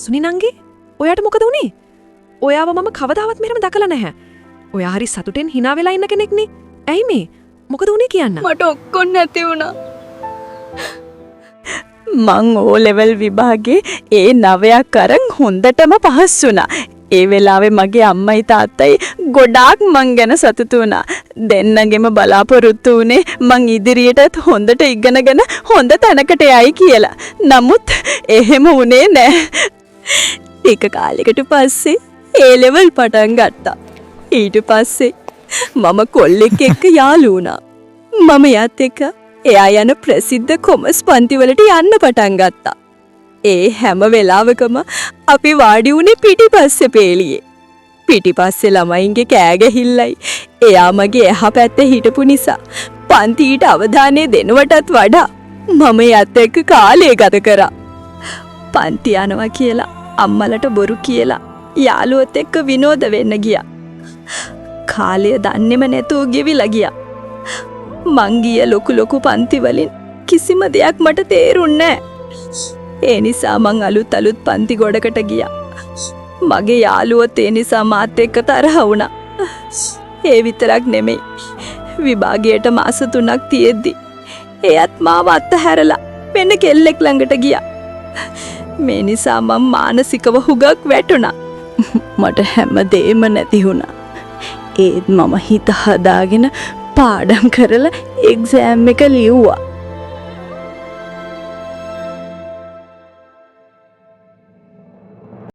සුනිනංගි ඔයාට මොකද වුනේ? ඔයාව මම කවදාවත් මෙහෙම දැකලා නැහැ. ඔයා හරි සතුටෙන් hina වෙලා ඉන්න කෙනෙක්නේ. ඇයි මේ? මොකද වුනේ කියන්න? මට ඔක්කොම නැති වුණා. මං ඕ ලෙවල් විභාගේ ඒ 9ක් අරන් හොඳටම පහස් වුණා. ඒ වෙලාවේ මගේ අම්මයි තාත්තයි ගොඩාක් මං ගැන සතුටු වුණා. දෙන්නගෙම බලාපොරොත්තු වුණේ මං ඉදිරියටත් හොඳට ඉගෙනගෙන හොඳ තැනකට යයි කියලා. නමුත් එහෙම වුණේ නෑ. ටික කාලෙකට පස්සේ ඒ ලෙවල් පටන් ගත්තා. ඊට පස්සේ මම කොල්ලෙක් එක්ක යාළු වුණා. මම යත් එක්ක එයා යන ප්‍රසිද්ධ කොමර්ස් පන්තිවලට යන්න පටන් ගත්තා. ඒ හැම වෙලාවකම අපි වාඩි වුණේ පිටිපස්සේ පේලියේ. පිටිපස්සේ ළමයින්ගේ කෑගහිල්ලයි එයා මගේ එහා පැත්තේ හිටපු නිසා පන්තියට අවධානය දෙනවටත් වඩා මම යත් එක්ක කාලය ගත කරා. පන්ති යනවා කියලා අම්මලට බොරු කියලා යාළුවොත් එක්ක විනෝද වෙන්න ගියා. කාලය දන්නේම නැතුව ගෙවිලා ගියා. මං ගිය ලොකු පන්ති වලින් කිසිම දෙයක් මට තේරුන්නේ නැහැ. ඒ නිසා මං අලුත් පන්ති ගොඩකට ගියා. මගේ යාළුවොත් ඒ නිසා මාත් එක්ක තරහ වුණා. ඒ විතරක් නෙමෙයි. විභාගයට මාස 3ක් තියෙද්දි එයත් මාව අත්හැරලා වෙන කෙල්ලෙක් ළඟට ගියා. මේ නිසා මම මානසිකව හුඟක් වැටුණා. මට හැමදේම නැති වුණා. ඒත් මම හිත හදාගෙන පාඩම් කරලා එක්සෑම් එක ලිව්වා.